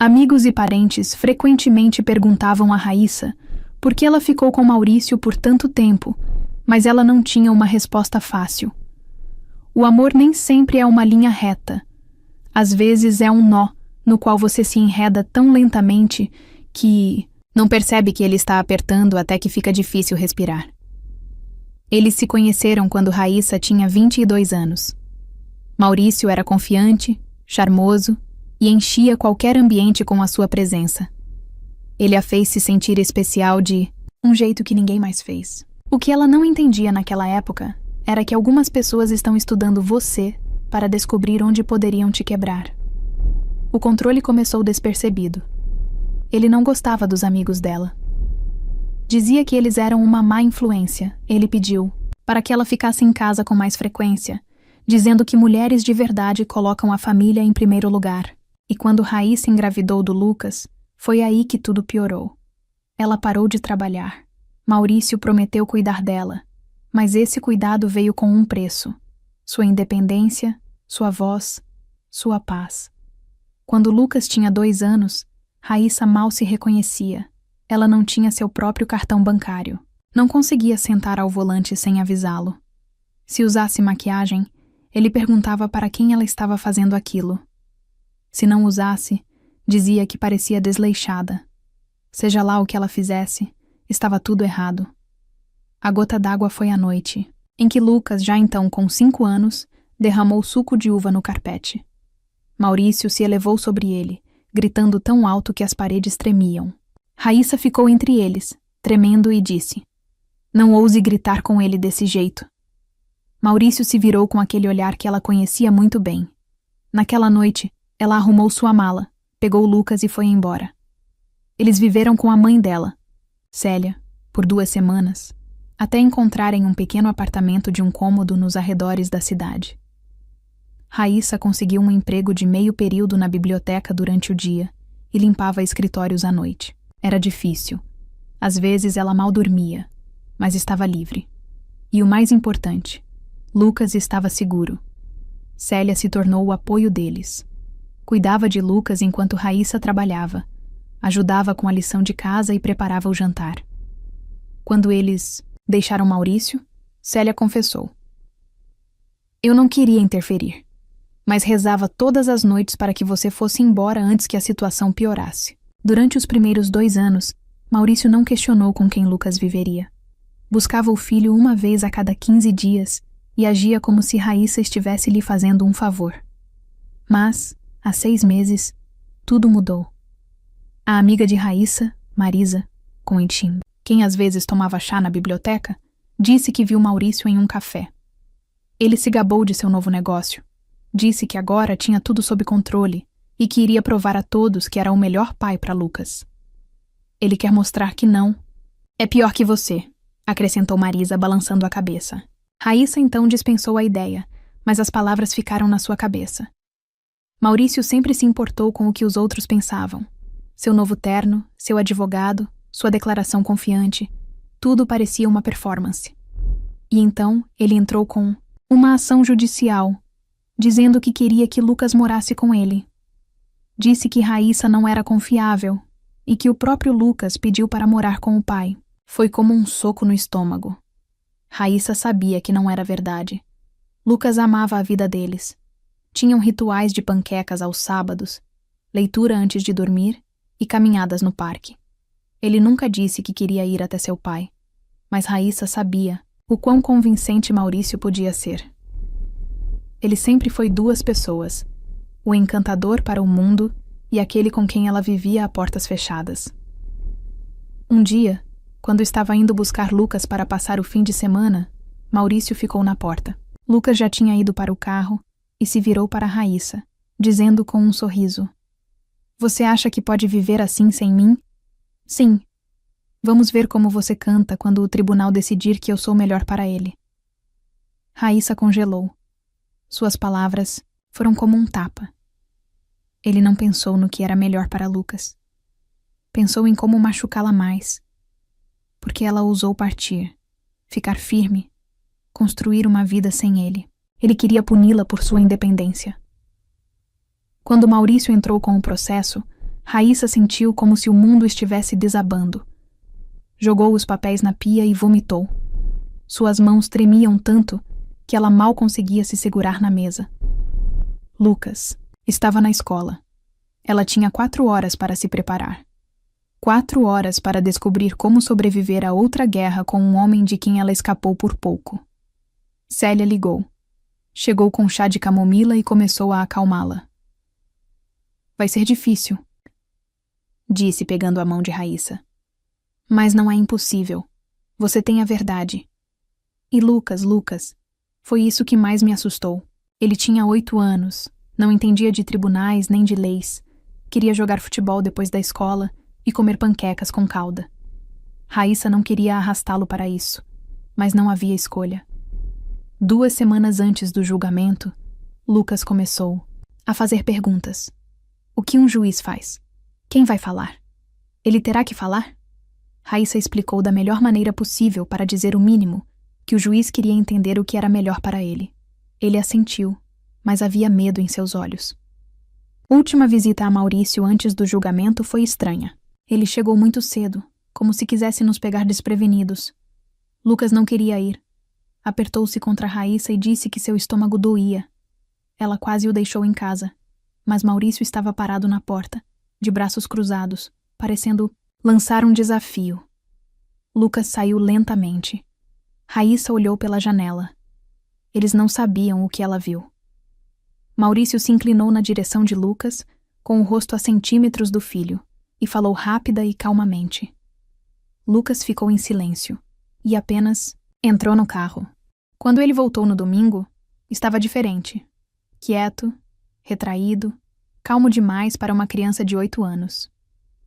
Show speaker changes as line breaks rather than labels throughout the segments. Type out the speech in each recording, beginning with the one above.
Amigos e parentes frequentemente perguntavam a Raíssa por que ela ficou com Maurício por tanto tempo, mas ela não tinha uma resposta fácil. O amor nem sempre é uma linha reta. Às vezes é um nó no qual você se enreda tão lentamente que não percebe que ele está apertando até que fica difícil respirar. Eles se conheceram quando Raíssa tinha 22 anos. Maurício era confiante, charmoso e enchia qualquer ambiente com a sua presença. Ele a fez se sentir especial de um jeito que ninguém mais fez. O que ela não entendia naquela época era que algumas pessoas estão estudando você para descobrir onde poderiam te quebrar. O controle começou despercebido. Ele não gostava dos amigos dela. Dizia que eles eram uma má influência. Ele pediu para que ela ficasse em casa com mais frequência, dizendo que mulheres de verdade colocam a família em primeiro lugar. E quando Raíssa engravidou do Lucas, foi aí que tudo piorou. Ela parou de trabalhar. Maurício prometeu cuidar dela, mas esse cuidado veio com um preço: sua independência, sua voz, sua paz. Quando Lucas tinha 2 anos, Raíssa mal se reconhecia. Ela não tinha seu próprio cartão bancário. Não conseguia sentar ao volante sem avisá-lo. Se usasse maquiagem, ele perguntava para quem ela estava fazendo aquilo. Se não usasse, dizia que parecia desleixada. Seja lá o que ela fizesse, estava tudo errado. A gota d'água foi a noite, em que Lucas, já então com 5 anos, derramou suco de uva no carpete. Maurício se elevou sobre ele, gritando tão alto que as paredes tremiam. Raíssa ficou entre eles, tremendo, e disse: "Não ouse gritar com ele desse jeito." Maurício se virou com aquele olhar que ela conhecia muito bem. Naquela noite, ela arrumou sua mala, pegou Lucas e foi embora. Eles viveram com a mãe dela, Célia, por 2 semanas, até encontrarem um pequeno apartamento de um cômodo nos arredores da cidade. Raíssa conseguiu um emprego de meio período na biblioteca durante o dia e limpava escritórios à noite. Era difícil. Às vezes ela mal dormia, mas estava livre. E o mais importante, Lucas estava seguro. Célia se tornou o apoio deles. Cuidava de Lucas enquanto Raíssa trabalhava, ajudava com a lição de casa e preparava o jantar. Quando eles deixaram Maurício, Célia confessou: "Eu não queria interferir, mas rezava todas as noites para que você fosse embora antes que a situação piorasse." Durante os primeiros 2 anos, Maurício não questionou com quem Lucas viveria. Buscava o filho uma vez a cada 15 dias e agia como se Raíssa estivesse lhe fazendo um favor. Mas, há 6 meses, tudo mudou. A amiga de Raíssa, Marisa, com enxim, quem às vezes tomava chá na biblioteca, disse que viu Maurício em um café. Ele se gabou de seu novo negócio. Disse que agora tinha tudo sob controle e que iria provar a todos que era o melhor pai para Lucas. "Ele quer mostrar que não. É pior que você", acrescentou Marisa, balançando a cabeça. Raíssa então dispensou a ideia, mas as palavras ficaram na sua cabeça. Maurício sempre se importou com o que os outros pensavam. Seu novo terno, seu advogado, sua declaração confiante, tudo parecia uma performance. E então ele entrou com uma ação judicial, dizendo que queria que Lucas morasse com ele. Disse que Raíssa não era confiável e que o próprio Lucas pediu para morar com o pai. Foi como um soco no estômago. Raíssa sabia que não era verdade. Lucas amava a vida deles. Tinham rituais de panquecas aos sábados, leitura antes de dormir e caminhadas no parque. Ele nunca disse que queria ir até seu pai, mas Raíssa sabia o quão convincente Maurício podia ser. Ele sempre foi 2 pessoas, o encantador para o mundo e aquele com quem ela vivia a portas fechadas. Um dia, quando estava indo buscar Lucas para passar o fim de semana, Maurício ficou na porta. Lucas já tinha ido para o carro e se virou para Raíssa, dizendo com um sorriso: "Você acha que pode viver assim sem mim? Sim. Vamos ver como você canta quando o tribunal decidir que eu sou melhor para ele." Raíssa congelou. Suas palavras foram como um tapa. Ele não pensou no que era melhor para Lucas. Pensou em como machucá-la mais. Porque ela ousou partir, ficar firme, construir uma vida sem ele. Ele queria puni-la por sua independência. Quando Maurício entrou com o processo, Raíssa sentiu como se o mundo estivesse desabando. Jogou os papéis na pia e vomitou. Suas mãos tremiam tanto que ela mal conseguia se segurar na mesa. Lucas estava na escola. Ela tinha 4 horas para se preparar. 4 horas para descobrir como sobreviver a outra guerra com um homem de quem ela escapou por pouco. Célia ligou. Chegou com chá de camomila e começou a acalmá-la. Vai ser difícil, disse pegando a mão de Raíssa. Mas não é impossível. Você tem a verdade. E Lucas, foi isso que mais me assustou. Ele tinha 8 anos, não entendia de tribunais nem de leis. Queria jogar futebol depois da escola e comer panquecas com calda. Raíssa não queria arrastá-lo para isso, mas não havia escolha. 2 semanas antes do julgamento, Lucas começou a fazer perguntas. O que um juiz faz? Quem vai falar? Ele terá que falar? Raíssa explicou da melhor maneira possível para dizer o mínimo, que o juiz queria entender o que era melhor para ele. Ele assentiu, mas havia medo em seus olhos. Última visita a Maurício antes do julgamento foi estranha. Ele chegou muito cedo, como se quisesse nos pegar desprevenidos. Lucas não queria ir. Apertou-se contra Raíssa e disse que seu estômago doía. Ela quase o deixou em casa, mas Maurício estava parado na porta, de braços cruzados, parecendo lançar um desafio. Lucas saiu lentamente. Raíssa olhou pela janela. Eles não sabiam o que ela viu. Maurício se inclinou na direção de Lucas, com o rosto a centímetros do filho, e falou rápida e calmamente. Lucas ficou em silêncio, e apenas entrou no carro. Quando ele voltou no domingo, estava diferente. Quieto, retraído, calmo demais para uma criança de 8 anos.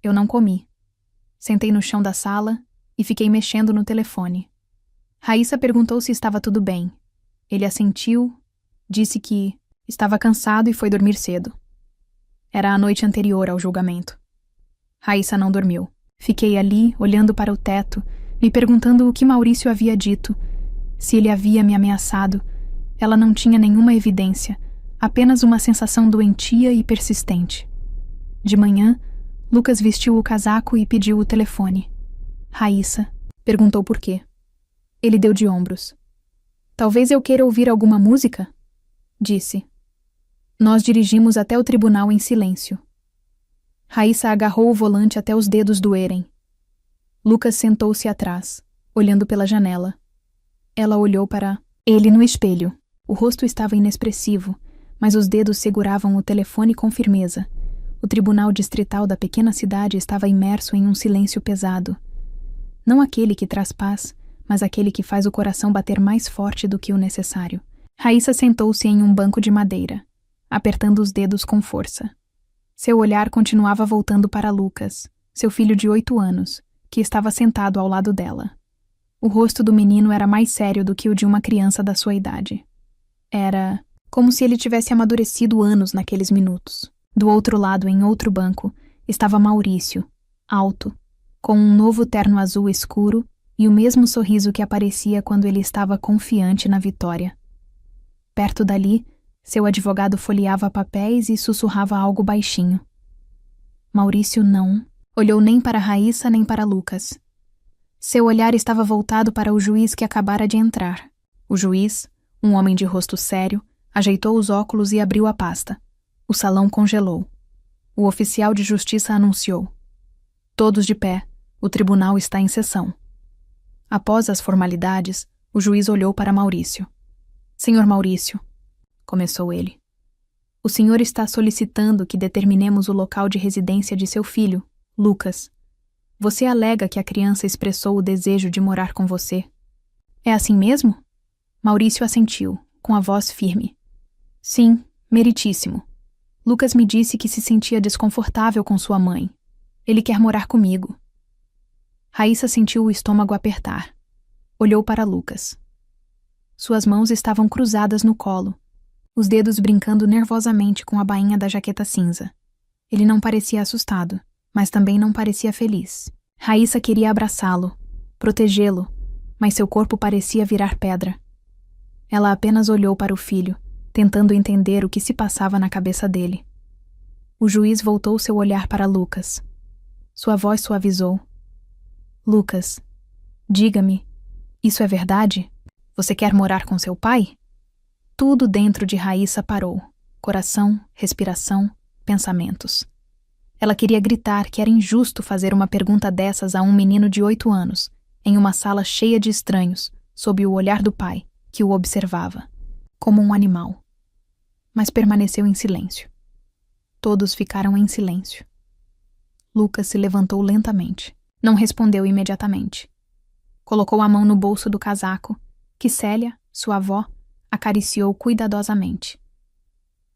Eu não comi. Sentei no chão da sala e fiquei mexendo no telefone. Raíssa perguntou se estava tudo bem. Ele assentiu, disse que estava cansado e foi dormir cedo. Era a noite anterior ao julgamento. Raíssa não dormiu. Fiquei ali, olhando para o teto, me perguntando o que Maurício havia dito. Se ele havia me ameaçado. Ela não tinha nenhuma evidência, apenas uma sensação doentia e persistente. De manhã, Lucas vestiu o casaco e pediu o telefone. Raíssa perguntou por quê. Ele deu de ombros. Talvez eu queira ouvir alguma música? Disse. Nós dirigimos até o tribunal em silêncio. Raíssa agarrou o volante até os dedos doerem. Lucas sentou-se atrás, olhando pela janela. Ela olhou para ele no espelho. O rosto estava inexpressivo, mas os dedos seguravam o telefone com firmeza. O tribunal distrital da pequena cidade estava imerso em um silêncio pesado. Não aquele que traz paz, mas aquele que faz o coração bater mais forte do que o necessário. Raíssa sentou-se em um banco de madeira, apertando os dedos com força. Seu olhar continuava voltando para Lucas, seu filho de 8 anos, que estava sentado ao lado dela. O rosto do menino era mais sério do que o de uma criança da sua idade. Era como se ele tivesse amadurecido anos naqueles minutos. Do outro lado, em outro banco, estava Maurício, alto, com um novo terno azul escuro e o mesmo sorriso que aparecia quando ele estava confiante na vitória. Perto dali, seu advogado folheava papéis e sussurrava algo baixinho. Maurício não olhou nem para Raíssa nem para Lucas. Seu olhar estava voltado para o juiz que acabara de entrar. O juiz, um homem de rosto sério, ajeitou os óculos e abriu a pasta. O salão congelou. O oficial de justiça anunciou. Todos de pé, o tribunal está em sessão. Após as formalidades, o juiz olhou para Maurício. Senhor Maurício, começou ele. O senhor está solicitando que determinemos o local de residência de seu filho, Lucas. Você alega que a criança expressou o desejo de morar com você. É assim mesmo? Maurício assentiu, com a voz firme. Sim, meritíssimo. Lucas me disse que se sentia desconfortável com sua mãe. Ele quer morar comigo. Raíssa sentiu o estômago apertar. Olhou para Lucas. Suas mãos estavam cruzadas no colo, os dedos brincando nervosamente com a bainha da jaqueta cinza. Ele não parecia assustado, mas também não parecia feliz. Raíssa queria abraçá-lo, protegê-lo, mas seu corpo parecia virar pedra. Ela apenas olhou para o filho, tentando entender o que se passava na cabeça dele. O juiz voltou seu olhar para Lucas. Sua voz suavizou. Lucas, diga-me, isso é verdade? Você quer morar com seu pai? Tudo dentro de Raíssa parou. Coração, respiração, pensamentos. Ela queria gritar que era injusto fazer uma pergunta dessas a um menino de 8 anos, em uma sala cheia de estranhos, sob o olhar do pai, que o observava, como um animal. Mas permaneceu em silêncio. Todos ficaram em silêncio. Lucas se levantou lentamente. Não respondeu imediatamente. Colocou a mão no bolso do casaco, que Célia, sua avó, acariciou cuidadosamente.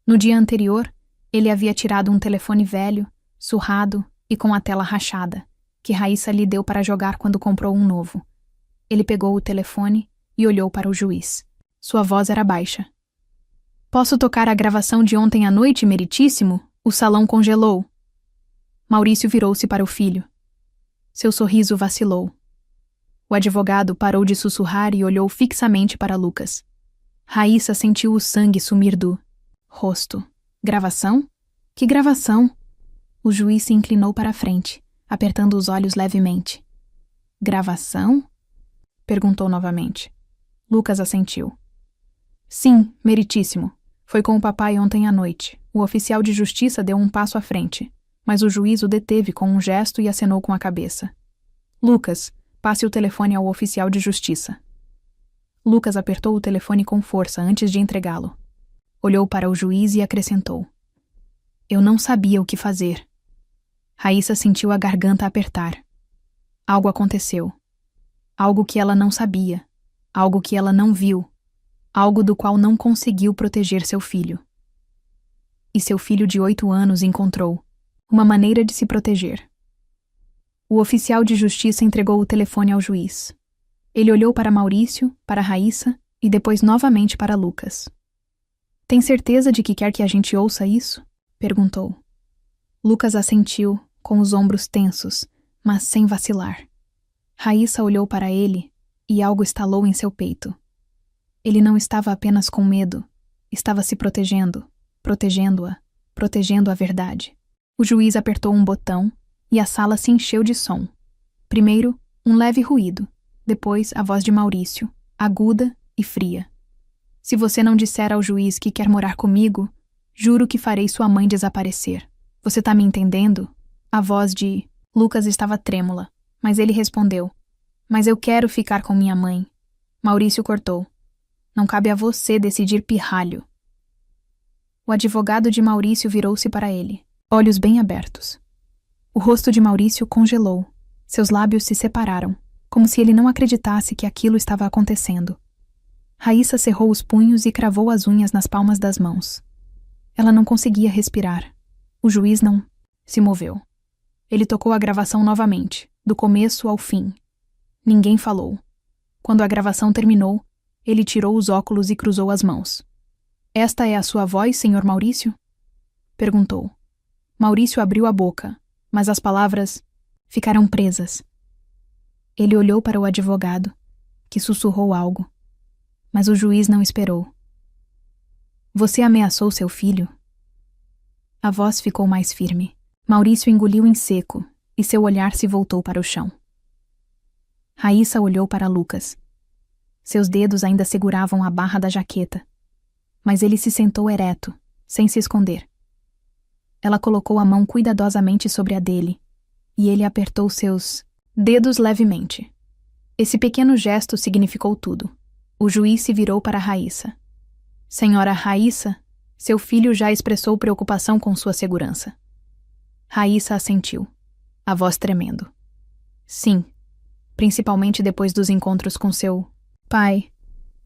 No dia anterior, ele havia tirado um telefone velho, surrado e com a tela rachada, que Raíssa lhe deu para jogar quando comprou um novo. Ele pegou o telefone e olhou para o juiz. Sua voz era baixa. Posso tocar a gravação de ontem à noite, meritíssimo? O salão congelou. Maurício virou-se para o filho. Seu sorriso vacilou. O advogado parou de sussurrar e olhou fixamente para Lucas. Raíssa sentiu o sangue sumir do rosto. Gravação? Que gravação? O juiz se inclinou para a frente, apertando os olhos levemente. Gravação? Perguntou novamente. Lucas assentiu. Sim, meritíssimo. Foi com o papai ontem à noite. O oficial de justiça deu um passo à frente, mas o juiz o deteve com um gesto e acenou com a cabeça. Lucas, passe o telefone ao oficial de justiça. Lucas apertou o telefone com força antes de entregá-lo. Olhou para o juiz e acrescentou. Eu não sabia o que fazer. Raíssa sentiu a garganta apertar. Algo aconteceu. Algo que ela não sabia. Algo que ela não viu. Algo do qual não conseguiu proteger seu filho. E seu filho de 8 anos encontrou uma maneira de se proteger. O oficial de justiça entregou o telefone ao juiz. Ele olhou para Maurício, para Raíssa e depois novamente para Lucas. Tem certeza de que quer que a gente ouça isso? Perguntou. Lucas assentiu, com os ombros tensos, mas sem vacilar. Raíssa olhou para ele e algo estalou em seu peito. Ele não estava apenas com medo, estava se protegendo, protegendo-a, protegendo a verdade. O juiz apertou um botão e a sala se encheu de som. Primeiro, um leve ruído, depois a voz de Maurício, aguda e fria. Se você não disser ao juiz que quer morar comigo, juro que farei sua mãe desaparecer. Você tá me entendendo? A voz de Lucas estava trêmula, mas ele respondeu. Mas eu quero ficar com minha mãe. Maurício cortou. Não cabe a você decidir, pirralho. O advogado de Maurício virou-se para ele, olhos bem abertos. O rosto de Maurício congelou. Seus lábios se separaram, como se ele não acreditasse que aquilo estava acontecendo. Raíssa cerrou os punhos e cravou as unhas nas palmas das mãos. Ela não conseguia respirar. O juiz não se moveu. Ele tocou a gravação novamente, do começo ao fim. Ninguém falou. Quando a gravação terminou, ele tirou os óculos e cruzou as mãos. Esta é a sua voz, senhor Maurício? Perguntou. Maurício abriu a boca, mas as palavras ficaram presas. Ele olhou para o advogado, que sussurrou algo. Mas o juiz não esperou. Você ameaçou seu filho? A voz ficou mais firme. Maurício engoliu em seco e seu olhar se voltou para o chão. Raíssa olhou para Lucas. Seus dedos ainda seguravam a barra da jaqueta, mas ele se sentou ereto, sem se esconder. Ela colocou a mão cuidadosamente sobre a dele, e ele apertou seus dedos levemente. Esse pequeno gesto significou tudo. O juiz se virou para Raíssa. Senhora Raíssa, seu filho já expressou preocupação com sua segurança. Raíssa assentiu, a voz tremendo. Sim, principalmente depois dos encontros com seu pai.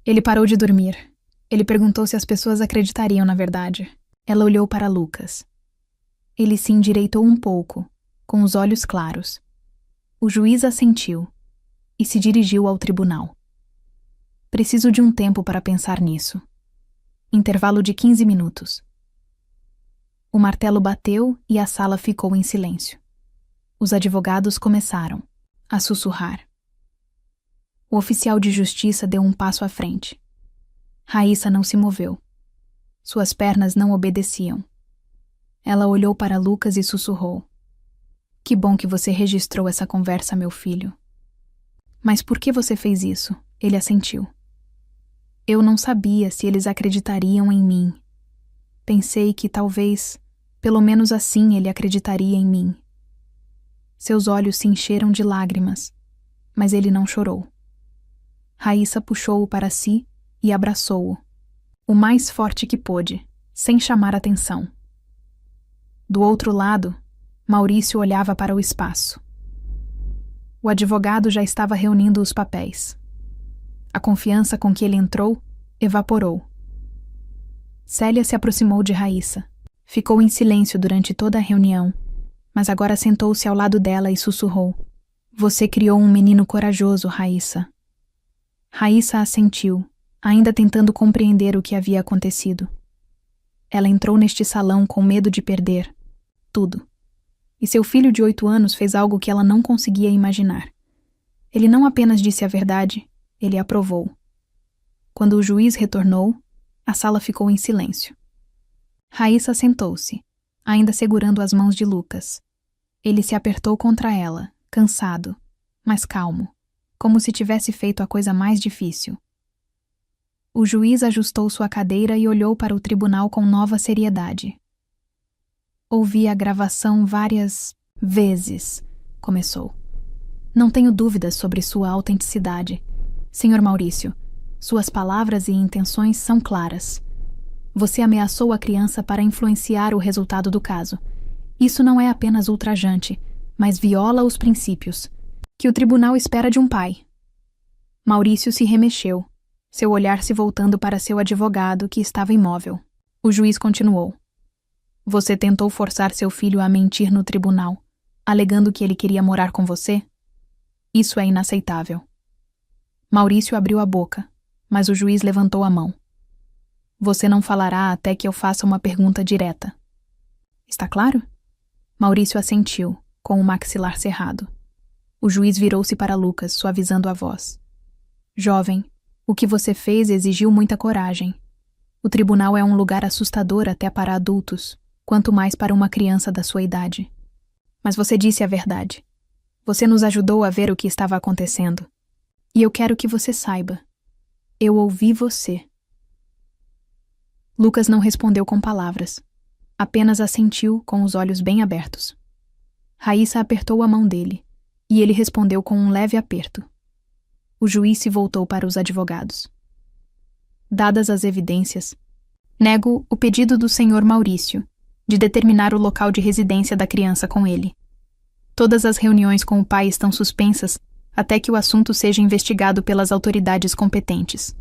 Ele parou de dormir. Ele perguntou se as pessoas acreditariam na verdade. Ela olhou para Lucas. Ele se endireitou um pouco, com os olhos claros. O juiz assentiu e se dirigiu ao tribunal. Preciso de um tempo para pensar nisso. Intervalo de 15 minutos. O martelo bateu e a sala ficou em silêncio. Os advogados começaram a sussurrar. O oficial de justiça deu um passo à frente. Raíssa não se moveu. Suas pernas não obedeciam. Ela olhou para Lucas e sussurrou: Que bom que você registrou essa conversa, meu filho. Mas por que você fez isso? Ele assentiu. Eu não sabia se eles acreditariam em mim. Pensei que talvez, pelo menos assim, ele acreditaria em mim. Seus olhos se encheram de lágrimas, mas ele não chorou. Raíssa puxou-o para si e abraçou-o, o mais forte que pôde, sem chamar atenção. Do outro lado, Maurício olhava para o espaço. O advogado já estava reunindo os papéis. A confiança com que ele entrou evaporou. Célia se aproximou de Raíssa. Ficou em silêncio durante toda a reunião, mas agora sentou-se ao lado dela e sussurrou: Você criou um menino corajoso, Raíssa. Raíssa assentiu, ainda tentando compreender o que havia acontecido. Ela entrou neste salão com medo de perder tudo. E seu filho de 8 anos fez algo que ela não conseguia imaginar. Ele não apenas disse a verdade, ele aprovou. Quando o juiz retornou, a sala ficou em silêncio. Raíssa sentou-se, ainda segurando as mãos de Lucas. Ele se apertou contra ela, cansado, mas calmo, como se tivesse feito a coisa mais difícil. O juiz ajustou sua cadeira e olhou para o tribunal com nova seriedade. Ouvi a gravação várias vezes, começou. Não tenho dúvidas sobre sua autenticidade. Senhor Maurício, suas palavras e intenções são claras. Você ameaçou a criança para influenciar o resultado do caso. Isso não é apenas ultrajante, mas viola os princípios que o tribunal espera de um pai. Maurício se remexeu, seu olhar se voltando para seu advogado, que estava imóvel. O juiz continuou. Você tentou forçar seu filho a mentir no tribunal, alegando que ele queria morar com você? Isso é inaceitável. Maurício abriu a boca, mas o juiz levantou a mão. Você não falará até que eu faça uma pergunta direta. Está claro? Maurício assentiu, com o maxilar cerrado. O juiz virou-se para Lucas, suavizando a voz. Jovem, o que você fez exigiu muita coragem. O tribunal é um lugar assustador até para adultos, quanto mais para uma criança da sua idade. Mas você disse a verdade. Você nos ajudou a ver o que estava acontecendo. E eu quero que você saiba. Eu ouvi você. Lucas não respondeu com palavras. Apenas assentiu com os olhos bem abertos. Raíssa apertou a mão dele, e ele respondeu com um leve aperto. O juiz se voltou para os advogados. Dadas as evidências, nego o pedido do senhor Maurício de determinar o local de residência da criança com ele. Todas as reuniões com o pai estão suspensas até que o assunto seja investigado pelas autoridades competentes.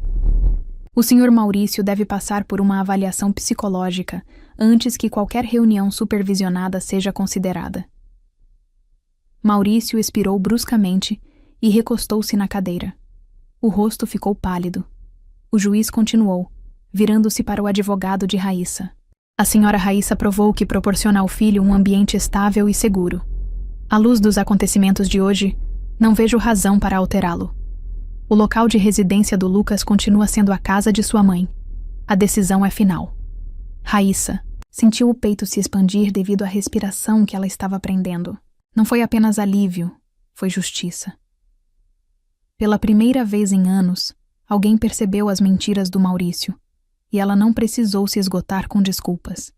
O senhor Maurício deve passar por uma avaliação psicológica antes que qualquer reunião supervisionada seja considerada. Maurício expirou bruscamente e recostou-se na cadeira. O rosto ficou pálido. O juiz continuou, virando-se para o advogado de Raíssa. A senhora Raíssa provou que proporciona ao filho um ambiente estável e seguro. À luz dos acontecimentos de hoje, não vejo razão para alterá-lo. O local de residência do Lucas continua sendo a casa de sua mãe. A decisão é final. Raíssa sentiu o peito se expandir devido à respiração que ela estava prendendo. Não foi apenas alívio, foi justiça. Pela primeira vez em anos, alguém percebeu as mentiras do Maurício, e ela não precisou se esgotar com desculpas.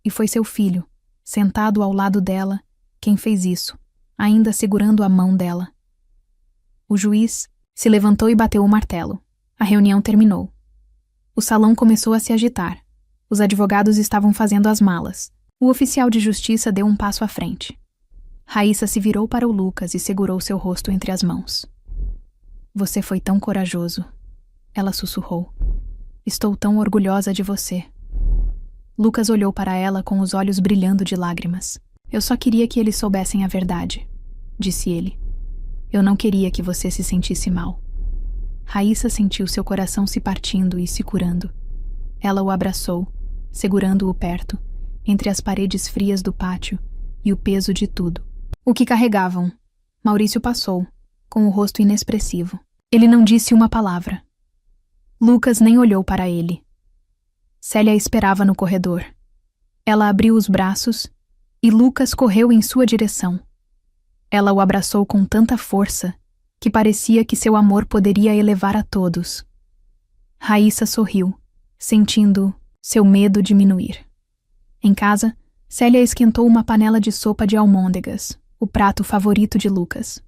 E foi seu filho, sentado ao lado dela, quem fez isso, ainda segurando a mão dela. O juiz se levantou e bateu o martelo. A reunião terminou. O salão começou a se agitar. Os advogados estavam fazendo as malas. O oficial de justiça deu um passo à frente. Raíssa se virou para o Lucas e segurou seu rosto entre as mãos. Você foi tão corajoso, ela sussurrou. Estou tão orgulhosa de você. Lucas olhou para ela com os olhos brilhando de lágrimas. Eu só queria que eles soubessem a verdade, disse ele. Eu não queria que você se sentisse mal. Raíssa sentiu seu coração se partindo e se curando. Ela o abraçou, segurando-o perto, entre as paredes frias do pátio e o peso de tudo. O que carregavam? Maurício passou, com o rosto inexpressivo. Ele não disse uma palavra. Lucas nem olhou para ele. Célia esperava no corredor. Ela abriu os braços e Lucas correu em sua direção. Ela o abraçou com tanta força que parecia que seu amor poderia elevar a todos. Raíssa sorriu, sentindo seu medo diminuir. Em casa, Célia esquentou uma panela de sopa de almôndegas, o prato favorito de Lucas.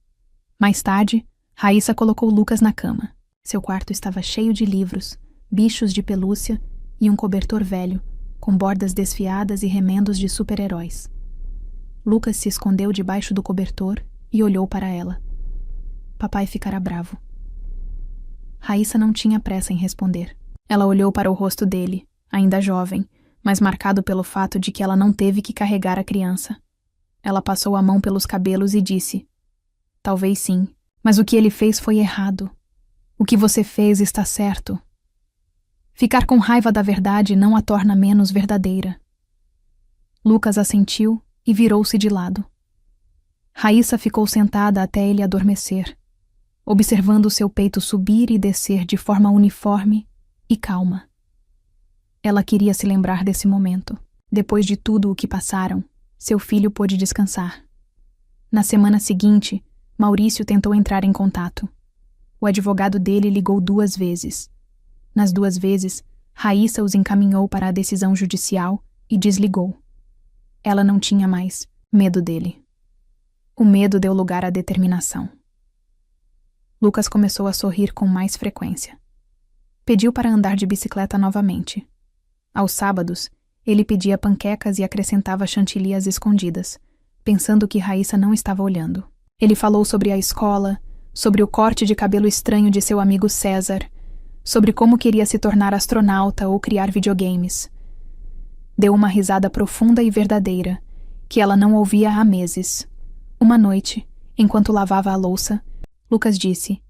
Mais tarde, Raíssa colocou Lucas na cama. Seu quarto estava cheio de livros, bichos de pelúcia e um cobertor velho, com bordas desfiadas e remendos de super-heróis. Lucas se escondeu debaixo do cobertor e olhou para ela. Papai ficará bravo. Raíssa não tinha pressa em responder. Ela olhou para o rosto dele, ainda jovem, mas marcado pelo fato de que ela não teve que carregar a criança. Ela passou a mão pelos cabelos e disse: "Talvez sim, mas o que ele fez foi errado. O que você fez está certo. Ficar com raiva da verdade não a torna menos verdadeira." Lucas assentiu e virou-se de lado. Raíssa ficou sentada até ele adormecer, observando seu peito subir e descer de forma uniforme e calma. Ela queria se lembrar desse momento. Depois de tudo o que passaram, seu filho pôde descansar. Na semana seguinte, Maurício tentou entrar em contato. O advogado dele ligou 2 vezes. Nas 2 vezes, Raíssa os encaminhou para a decisão judicial e desligou. Ela não tinha mais medo dele. O medo deu lugar à determinação. Lucas começou a sorrir com mais frequência. Pediu para andar de bicicleta novamente. Aos sábados, ele pedia panquecas e acrescentava chantilly às escondidas, pensando que Raíssa não estava olhando. Ele falou sobre a escola, sobre o corte de cabelo estranho de seu amigo César, sobre como queria se tornar astronauta ou criar videogames. Deu uma risada profunda e verdadeira, que ela não ouvia há meses. Uma noite, enquanto lavava a louça, Lucas disse: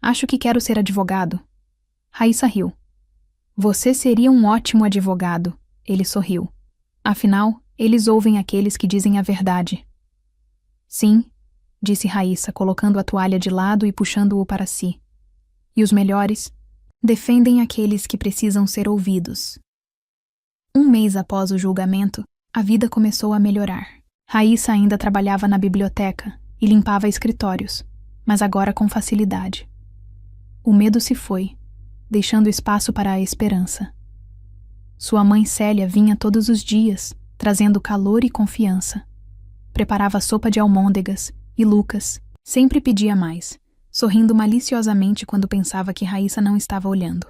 "Acho que quero ser advogado." Raíssa riu. "Você seria um ótimo advogado." Ele sorriu. "Afinal, eles ouvem aqueles que dizem a verdade." "Sim," disse Raíssa, colocando a toalha de lado e puxando-o para si. "E os melhores defendem aqueles que precisam ser ouvidos." 1 mês após o julgamento, a vida começou a melhorar. Raíssa ainda trabalhava na biblioteca e limpava escritórios, mas agora com facilidade. O medo se foi, deixando espaço para a esperança. Sua mãe Célia vinha todos os dias, trazendo calor e confiança. Preparava sopa de almôndegas e Lucas sempre pedia mais, sorrindo maliciosamente quando pensava que Raíssa não estava olhando.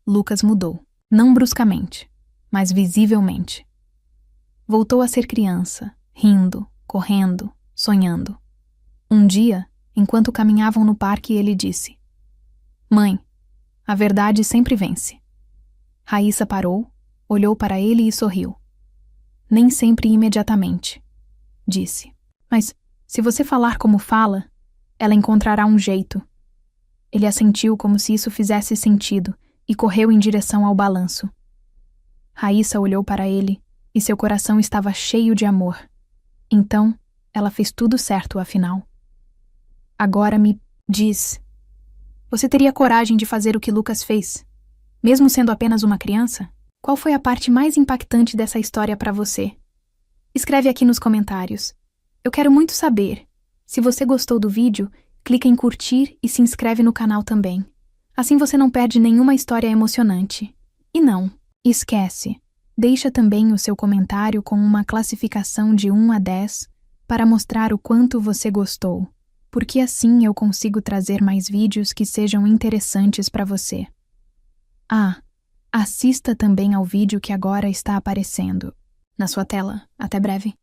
Lucas mudou, não bruscamente, mas visivelmente. Voltou a ser criança, rindo, correndo, sonhando. Um dia, enquanto caminhavam no parque, ele disse: "Mãe, a verdade sempre vence." Raíssa parou, olhou para ele e sorriu. "Nem sempre imediatamente," disse. "Mas, se você falar como fala, ela encontrará um jeito." Ele assentiu como se isso fizesse sentido e correu em direção ao balanço. Raíssa olhou para ele e seu coração estava cheio de amor. Então, ela fez tudo certo, afinal. "Agora me diz, você teria coragem de fazer o que Lucas fez, mesmo sendo apenas uma criança? Qual foi a parte mais impactante dessa história para você? Escreve aqui nos comentários. Eu quero muito saber. Se você gostou do vídeo, clica em curtir e se inscreve no canal também. Assim você não perde nenhuma história emocionante. E não, esquece. Deixa também o seu comentário com uma classificação de 1 a 10 para mostrar o quanto você gostou, porque assim eu consigo trazer mais vídeos que sejam interessantes para você. Assista também ao vídeo que agora está aparecendo na sua tela. Até breve.